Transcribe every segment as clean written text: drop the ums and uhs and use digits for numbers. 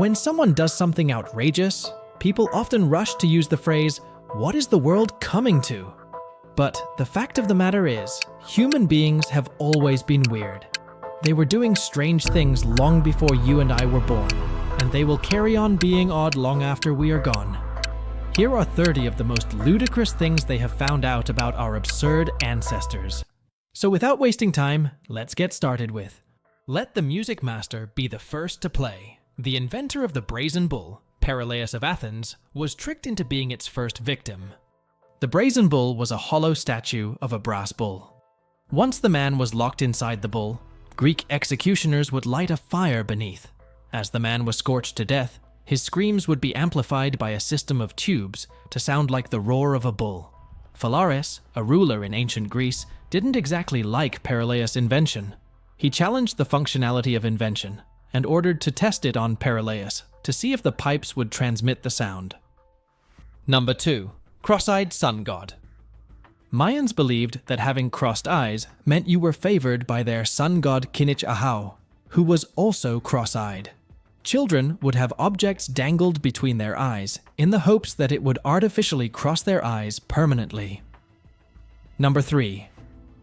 When someone does something outrageous, people often rush to use the phrase, "What is the world coming to?" But the fact of the matter is, human beings have always been weird. They were doing strange things long before you and I were born, and they will carry on being odd long after we are gone. Here are 30 of the most ludicrous things they have found out about our absurd ancestors. So without wasting time, let's get started with, let the music master be the first to play. The inventor of the brazen bull, Persian of Athens, was tricked into being its first victim. The brazen bull was a hollow statue of a brass bull. Once the man was locked inside the bull, Greek executioners would light a fire beneath. As the man was scorched to death, his screams would be amplified by a system of tubes to sound like the roar of a bull. Phalaris, a ruler in ancient Greece, didn't exactly like Persian's invention. He challenged the functionality of invention and ordered to test it on Persian to see if the pipes would transmit the sound. Number 2. Cross-eyed sun god. Mayans believed that having crossed eyes meant you were favored by their sun god Kinich Ahau, who was also cross-eyed. Children would have objects dangled between their eyes in the hopes that it would artificially cross their eyes permanently. Number 3.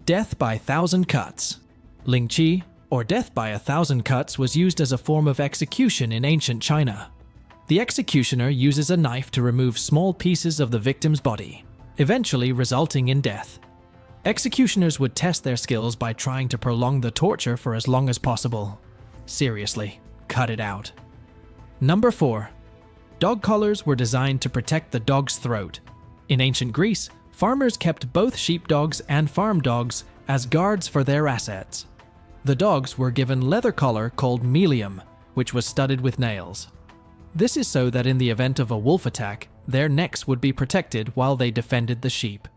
Death by 1,000 cuts. Ling Chi, or death by 1,000 cuts, was used as a form of execution in ancient China. The executioner uses a knife to remove small pieces of the victim's body, eventually resulting in death. Executioners would test their skills by trying to prolong the torture for as long as possible. Seriously, cut it out. Number 4. Dog collars were designed to protect the dog's throat. In ancient Greece, farmers kept both sheepdogs and farm dogs as guards for their assets. The dogs were given leather collar called melium, which was studded with nails. This is so that in the event of a wolf attack, their necks would be protected while they defended the sheep.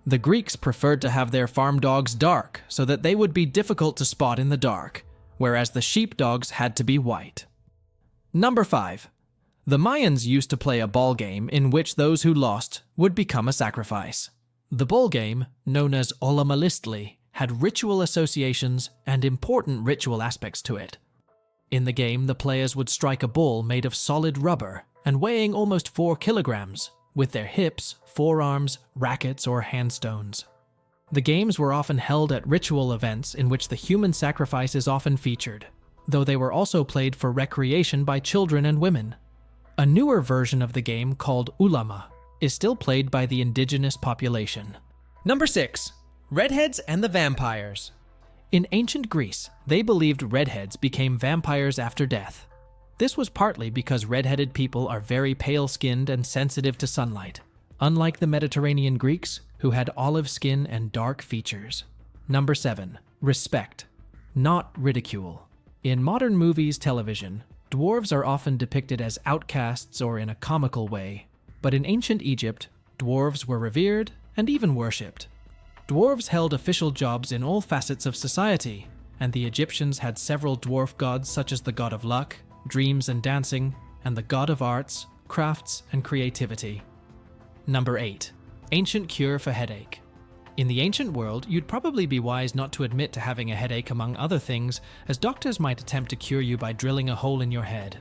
The Greeks preferred to have their farm dogs dark so that they would be difficult to spot in the dark, whereas the sheepdogs had to be white. Number 5. The Mayans used to play a ball game in which those who lost would become a sacrifice. The ball game, known as olamalistli, had ritual associations and important ritual aspects to it. In the game, the players would strike a ball made of solid rubber and weighing almost 4 kilograms, with their hips, forearms, rackets, or handstones. The games were often held at ritual events in which the human sacrifice is often featured, though they were also played for recreation by children and women. A newer version of the game, called ulama, is still played by the indigenous population. Number 6. Redheads and the Vampires. In ancient Greece, they believed redheads became vampires after death. This was partly because redheaded people are very pale-skinned and sensitive to sunlight, unlike the Mediterranean Greeks, who had olive skin and dark features. Number 7. Respect, not ridicule. In modern movies, television, dwarves are often depicted as outcasts or in a comical way, but in ancient Egypt, dwarves were revered and even worshipped. Dwarves held official jobs in all facets of society, and the Egyptians had several dwarf gods such as the god of luck, dreams and dancing, and the god of arts, crafts, and creativity. Number 8. Ancient cure for headache. In the ancient world, you'd probably be wise not to admit to having a headache among other things, as doctors might attempt to cure you by drilling a hole in your head.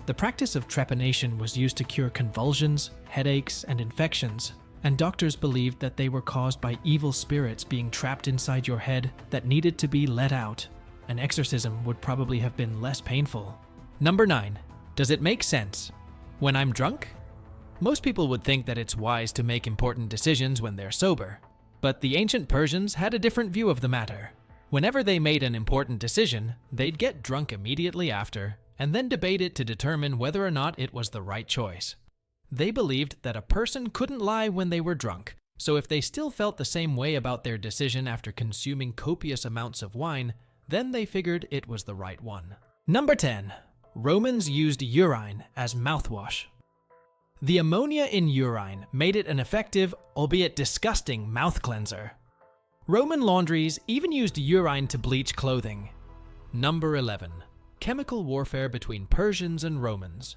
The practice of trepanation was used to cure convulsions, headaches, and infections, and doctors believed that they were caused by evil spirits being trapped inside your head that needed to be let out. An exorcism would probably have been less painful. Number 9. Does it make sense? When I'm drunk? Most people would think that it's wise to make important decisions when they're sober, but the ancient Persians had a different view of the matter. Whenever they made an important decision, they'd get drunk immediately after, and then debate it to determine whether or not it was the right choice. They believed that a person couldn't lie when they were drunk, so if they still felt the same way about their decision after consuming copious amounts of wine, then they figured it was the right one. Number 10. Romans used urine as mouthwash. The ammonia in urine made it an effective, albeit disgusting, mouth cleanser. Roman laundries even used urine to bleach clothing. Number 11. Chemical warfare between Persians and Romans.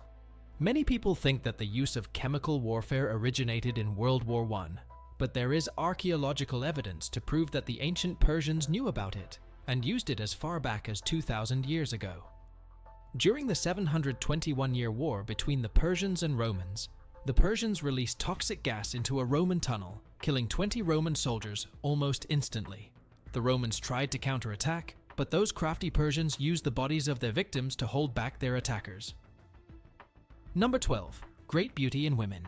Many people think that the use of chemical warfare originated in World War I, but there is archaeological evidence to prove that the ancient Persians knew about it and used it as far back as 2,000 years ago. During the 721-year war between the Persians and Romans, the Persians released toxic gas into a Roman tunnel, killing 20 Roman soldiers almost instantly. The Romans tried to counterattack, but those crafty Persians used the bodies of their victims to hold back their attackers. Number 12. Great beauty in women.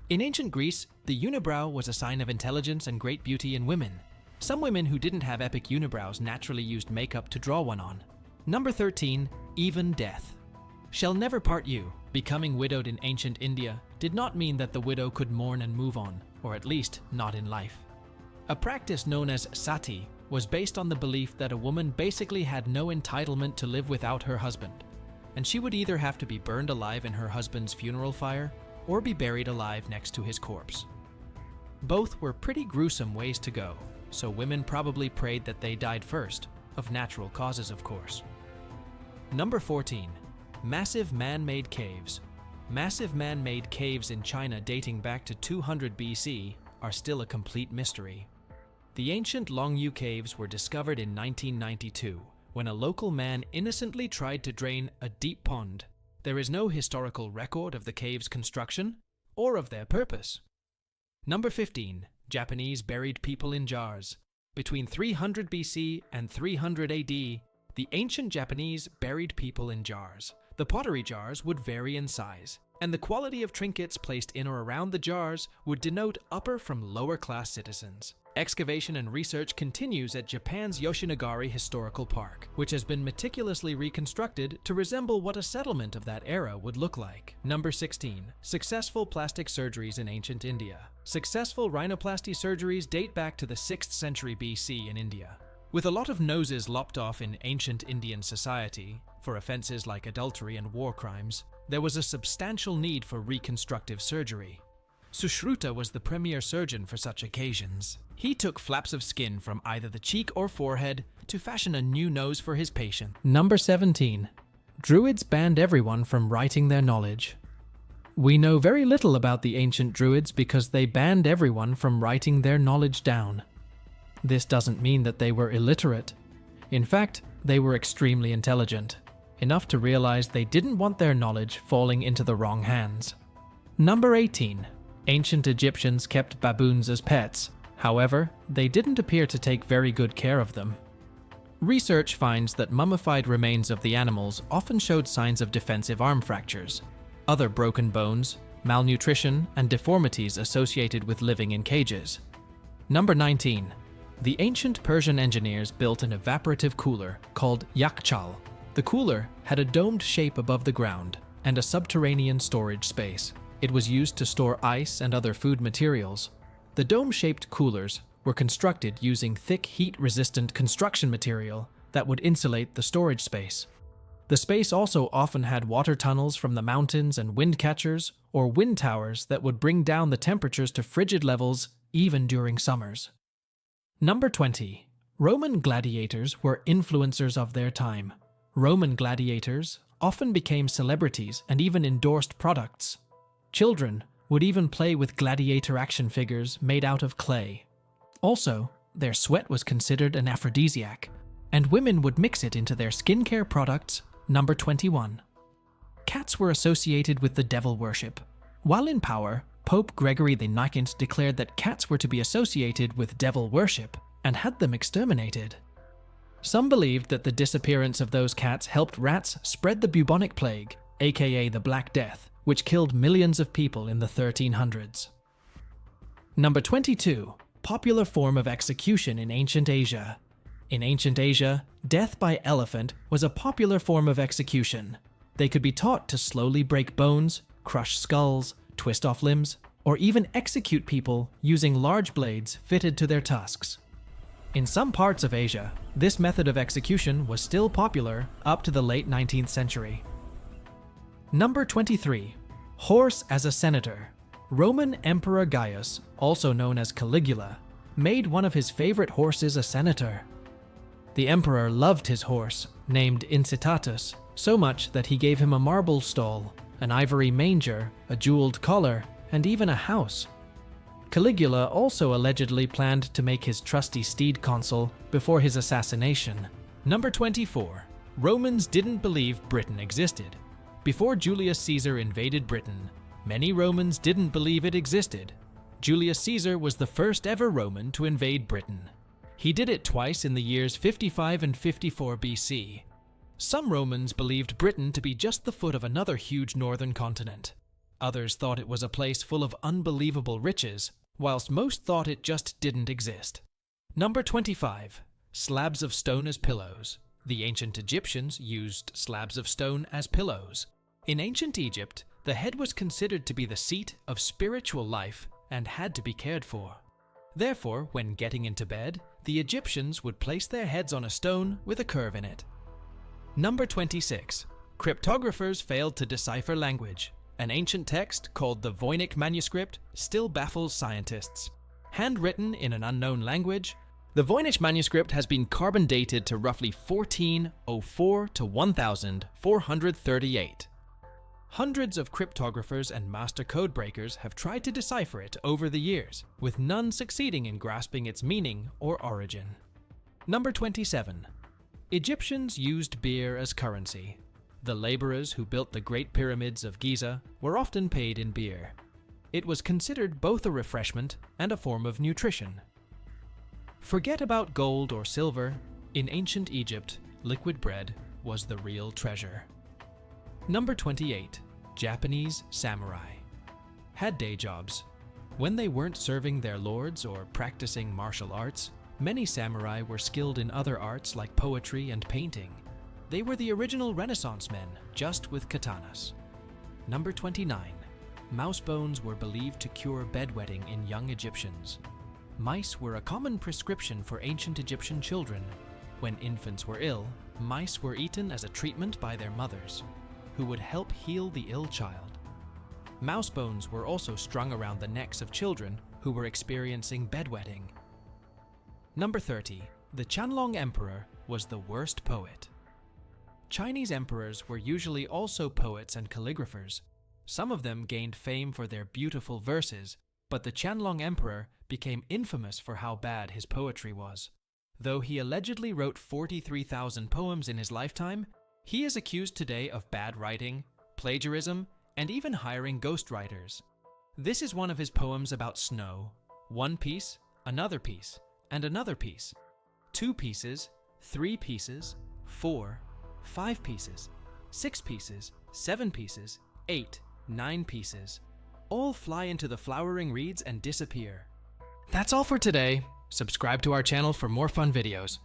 In ancient Greece, the unibrow was a sign of intelligence and great beauty in women. Some women who didn't have epic unibrows naturally used makeup to draw one on. Number 13. Even death. Shall never part you. Becoming widowed in ancient India did not mean that the widow could mourn and move on, or at least not in life. A practice known as sati was based on the belief that a woman basically had no entitlement to live without her husband, and she would either have to be burned alive in her husband's funeral fire or be buried alive next to his corpse. Both were pretty gruesome ways to go, so women probably prayed that they died first, of natural causes of course. Number 14. Massive man-made caves. Massive man-made caves in China dating back to 200 BC are still a complete mystery. The ancient Longyu caves were discovered in 1992 when a local man innocently tried to drain a deep pond. There is no historical record of the cave's construction or of their purpose. Number 15. Japanese buried people in jars. Between 300 BC and 300 AD, the ancient Japanese buried people in jars. The pottery jars would vary in size, and the quality of trinkets placed in or around the jars would denote upper from lower class citizens. Excavation and research continues at Japan's Yoshinagari Historical Park, which has been meticulously reconstructed to resemble what a settlement of that era would look like. Number 16. Successful plastic surgeries in ancient India. Successful rhinoplasty surgeries date back to the 6th century BC in India. With a lot of noses lopped off in ancient Indian society, for offenses like adultery and war crimes, there was a substantial need for reconstructive surgery. Sushruta was the premier surgeon for such occasions. He took flaps of skin from either the cheek or forehead to fashion a new nose for his patient. Number 17. Druids banned everyone from writing their knowledge. We know very little about the ancient Druids because they banned everyone from writing their knowledge down. This doesn't mean that they were illiterate. In fact, they were extremely intelligent, enough to realize they didn't want their knowledge falling into the wrong hands. Number 18. Ancient Egyptians kept baboons as pets. However, they didn't appear to take very good care of them. Research finds that mummified remains of the animals often showed signs of defensive arm fractures, other broken bones, malnutrition, and deformities associated with living in cages. Number 19. The ancient Persian engineers built an evaporative cooler called yakchal. The cooler had a domed shape above the ground and a subterranean storage space. It was used to store ice and other food materials. The dome-shaped coolers were constructed using thick heat-resistant construction material that would insulate the storage space. The space also often had water tunnels from the mountains and wind catchers or wind towers that would bring down the temperatures to frigid levels even during summers. Number 20. Roman gladiators were influencers of their time. Roman gladiators often became celebrities and even endorsed products. Children would even play with gladiator action figures made out of clay. Also, their sweat was considered an aphrodisiac, and women would mix it into their skincare products. Number 21. Cats were associated with the devil worship. While in power, Pope Gregory XIX declared that cats were to be associated with devil worship and had them exterminated. Some believed that the disappearance of those cats helped rats spread the bubonic plague, aka the Black Death, which killed millions of people in the 1300s. Number 22. Popular form of execution in ancient Asia. In ancient Asia, death by elephant was a popular form of execution. They could be taught to slowly break bones, crush skulls, twist off limbs, or even execute people using large blades fitted to their tusks. In some parts of Asia, this method of execution was still popular up to the late 19th century. Number 23. Horse as a senator. Roman Emperor Gaius, also known as Caligula, made one of his favorite horses a senator. The emperor loved his horse, named Incitatus, so much that he gave him a marble stall, an ivory manger, a jeweled collar, and even a house. Caligula also allegedly planned to make his trusty steed consul before his assassination. Number 24. Romans didn't believe Britain existed. Before Julius Caesar invaded Britain, many Romans didn't believe it existed. Julius Caesar was the first ever Roman to invade Britain. He did it twice in the years 55 and 54 BC. Some Romans believed Britain to be just the foot of another huge northern continent. Others thought it was a place full of unbelievable riches, whilst most thought it just didn't exist. Number 25. Slabs of stone as pillows. The ancient Egyptians used slabs of stone as pillows. In ancient Egypt, the head was considered to be the seat of spiritual life and had to be cared for. Therefore, when getting into bed, the Egyptians would place their heads on a stone with a curve in it. Number 26. Cryptographers failed to decipher language. An ancient text called the Voynich manuscript still baffles scientists. Handwritten in an unknown language, the Voynich manuscript has been carbon dated to roughly 1404 to 1438. Hundreds of cryptographers and master code breakers have tried to decipher it over the years, with none succeeding in grasping its meaning or origin. Number 27. Egyptians used beer as currency. The laborers who built the Great Pyramids of Giza were often paid in beer. It was considered both a refreshment and a form of nutrition. Forget about gold or silver. In ancient Egypt, liquid bread was the real treasure. Number 28. Japanese samurai had day jobs. When they weren't serving their lords or practicing martial arts, many samurai were skilled in other arts like poetry and painting. They were the original Renaissance men, just with katanas. Number 29. Mouse bones were believed to cure bedwetting in young Egyptians. Mice were a common prescription for ancient Egyptian children. When infants were ill, mice were eaten as a treatment by their mothers, who would help heal the ill child. Mouse bones were also strung around the necks of children who were experiencing bedwetting. Number 30. The Qianlong Emperor was the worst poet. Chinese emperors were usually also poets and calligraphers. Some of them gained fame for their beautiful verses, but the Chanlong Emperor became infamous for how bad his poetry was. Though he allegedly wrote 43,000 poems in his lifetime, he is accused today of bad writing, plagiarism, and even hiring ghostwriters. This is one of his poems about snow. One piece, another piece, and another piece. 2 pieces, 3 pieces, 4, 5 pieces, 6 pieces, 7 pieces, 8, 9 pieces. All fly into the flowering reeds and disappear. That's all for today. Subscribe to our channel for more fun videos.